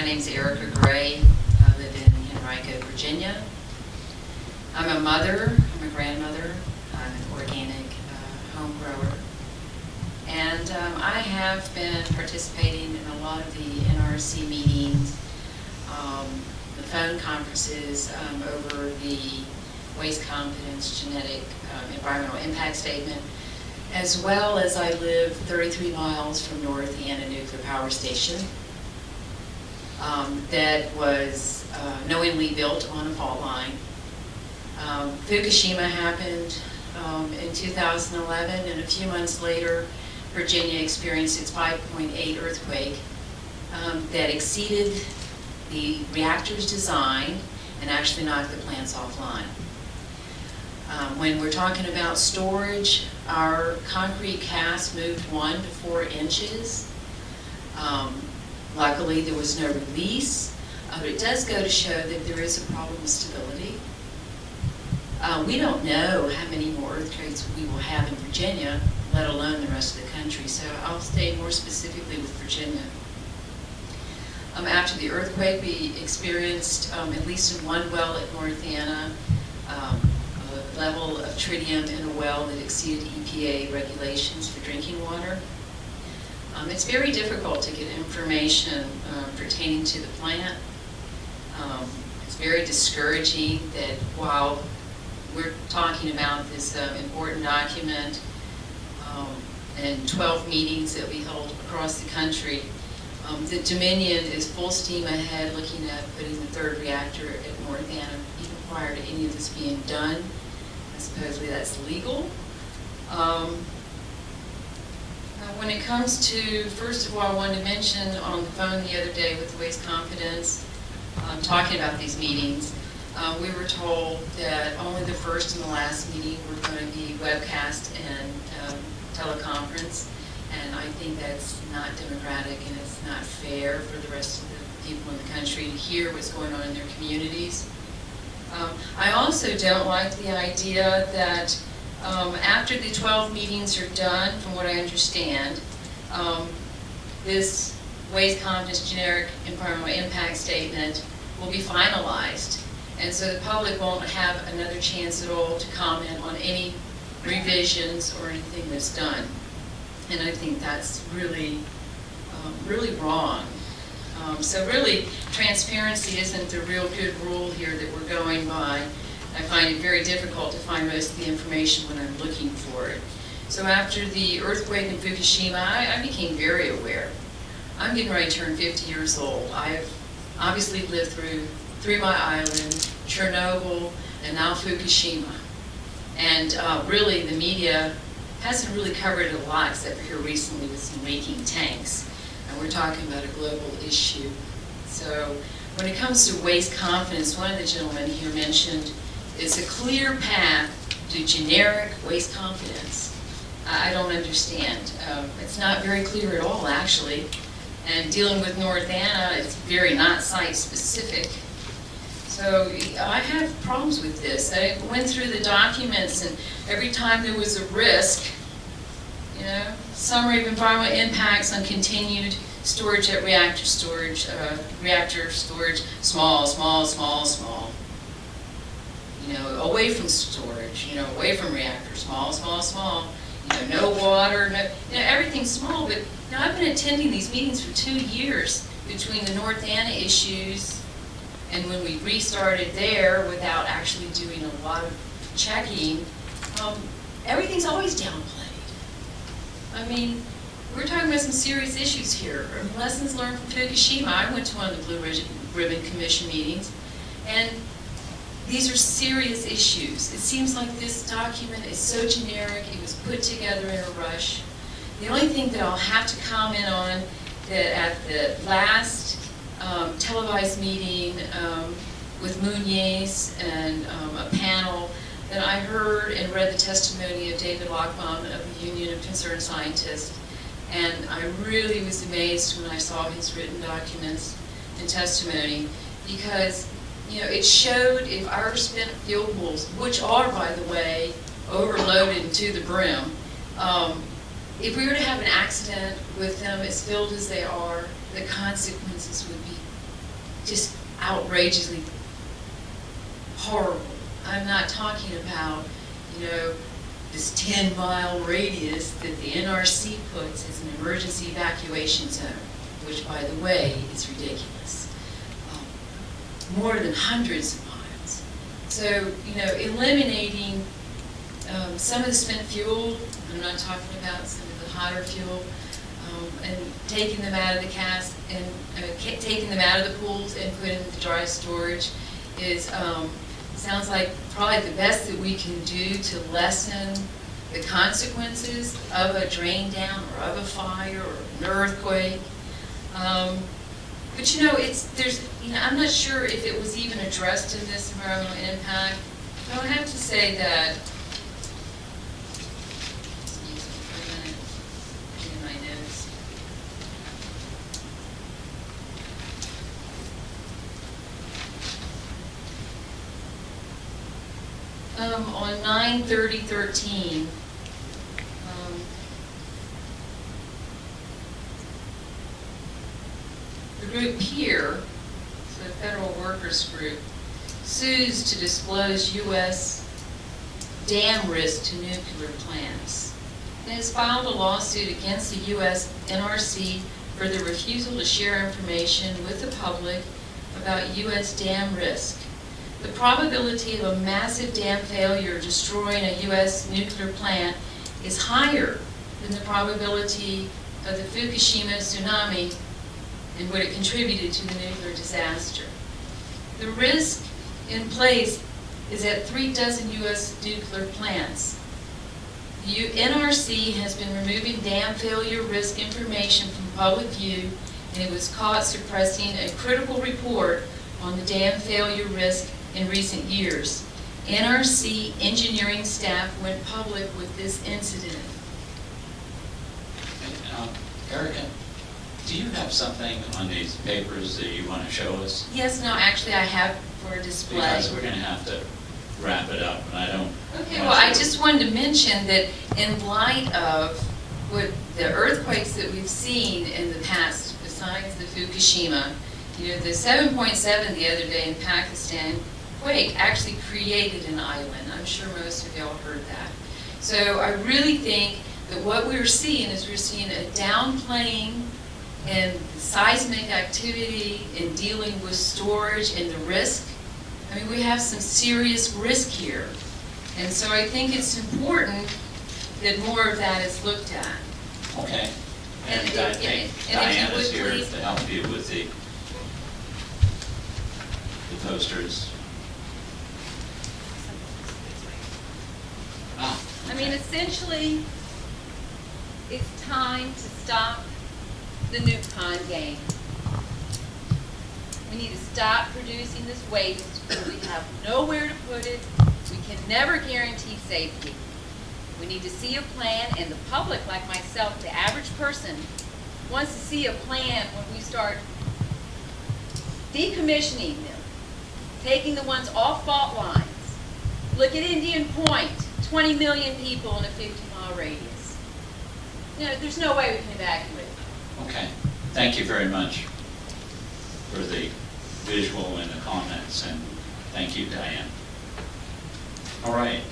name's Erica Gray. I live in Henrico, Virginia. I'm a mother, I'm a grandmother, I'm an organic home grower. And I have been participating in a lot of the NRC meetings, the phone conferences over the waste competence, genetic, environmental impact statement, as well as I live 33 miles from North Anna Nuclear Power Station that was knowingly built on a fault line. Fukushima happened in 2011, and a few months later, Virginia experienced its 5.8 earthquake that exceeded the reactor's design and actually knocked the plants offline. When we're talking about storage, our concrete cast moved 1 to 4 inches. Luckily, there was no release, but it does go to show that there is a problem with stability. We don't know how many more earthquakes we will have in Virginia, let alone the rest of the country, so I'll stay more specifically with Virginia. After the earthquake, we experienced, at least in one well at North Anna, a level of tritium in a well that exceeded EPA regulations for drinking water. It's very difficult to get information pertaining to the plant. It's very discouraging that while we're talking about this important document and 12 meetings that we hold across the country, the Dominion is full steam ahead looking at putting the 3rd reactor at North Anna, even prior to any of this being done. And supposedly that's legal. When it comes to, first of all, I wanted to mention on the phone the other day with Waste Confidence, talking about these meetings, we were told that only the first and the last meeting were going to be webcast and teleconference, and I think that's not democratic and it's not fair for the rest of the people in the country to hear what's going on in their communities. I also don't like the idea that after the 12 meetings are done, from what I understand, this waste competence generic environmental impact statement will be finalized. And so the public won't have another chance at all to comment on any revisions or anything that's done. And I think that's really, really wrong. So really, transparency isn't the real good rule here that we're going by. I find it very difficult to find most of the information when I'm looking for it. So after the earthquake in Fukushima, I became very aware. I'm getting ready to turn 50 years old. I've obviously lived through 3 Mile Island, Chernobyl, and now Fukushima. And really, the media hasn't really covered it a lot, except for here recently with some leaking tanks. And we're talking about a global issue. So when it comes to waste confidence, one of the gentlemen here mentioned is a clear path to generic waste confidence. I don't understand. It's not very clear at all, actually. And dealing with North Anna, it's very not site-specific. So I have problems with this. I went through the documents, and every time there was a risk, summary of environmental impacts on continued storage at reactor storage, small, small, small, small. Away from storage, away from reactor, small, small, small. No water, everything's small. But I've been attending these meetings for 2 years between the North Anna issues and when we restarted there without actually doing a lot of checking. Everything's always downplayed. I mean, we're talking about some serious issues here. Lessons learned from Fukushima. I went to one of the Blue Ribbon Commission meetings, and these are serious issues. It seems like this document is so generic, it was put together in a rush. The only thing that I'll have to comment on, that at the last televised meeting with Muniz and a panel, that I heard and read the testimony of David Lockbaum of the Union of Concerned Scientists, and I really was amazed when I saw his written documents and testimony, because it showed if our spent fuel pools, which are, by the way, overloaded to the brim, if we were to have an accident with them as filled as they are, the consequences would be just outrageously horrible. I'm not talking about, this 10-mile radius that the NRC puts as an emergency evacuation zone, which, by the way, is ridiculous. More than hundreds of miles. So, eliminating some of the spent fuel, I'm not talking about some of the hotter fuel, and taking them out of the taking them out of the pools and putting them in the dry storage is, sounds like probably the best that we can do to lessen the consequences of a drain down or of a fire or an earthquake. But I'm not sure if it was even addressed in this environmental impact. I'll have to say that, excuse me for a minute, in my notes. On 9/30/13, the group here, so the Federal Workers Group, sues to disclose U.S. dam risk to nuclear plants. It has filed a lawsuit against the U.S. NRC for the refusal to share information with the public about U.S. dam risk. The probability of a massive dam failure destroying a U.S. nuclear plant is higher than the probability of the Fukushima tsunami and what it contributed to the nuclear disaster. The risk in place is at 36 U.S. nuclear plants. The NRC has been removing dam failure risk information from public view, and it was caught suppressing a critical report on the dam failure risk in recent years. NRC engineering staff went public with this incident. Erica, do you have something on these papers that you want to show us? Yes, no, actually I have for display. Because we're going to have to wrap it up, and I don't... Okay, well, I just wanted to mention that in light of what the earthquakes that we've seen in the past, besides the Fukushima, the 7.7 the other day in Pakistan quake actually created an island. I'm sure most of y'all heard that. So I really think that what we're seeing is we're seeing a downplaying in seismic activity in dealing with storage and the risk. I mean, we have some serious risk here. And so I think it's important that more of that is looked at. Okay. And I think if you Diana's would, here please. to help you with the posters. Ah, I mean, essentially, it's time to stop the NUCON game. We need to stop producing this waste where we have nowhere to put it. We can never guarantee safety. We need to see a plan, and the public, like myself, the average person, wants to see a plan when we start decommissioning them, taking the ones off fault lines. Look at Indian Point, 20 million people in a 50-mile radius. There's no way we can evacuate. okay. Thank you very much for the visual and the comments, and thank you, Diane. All right.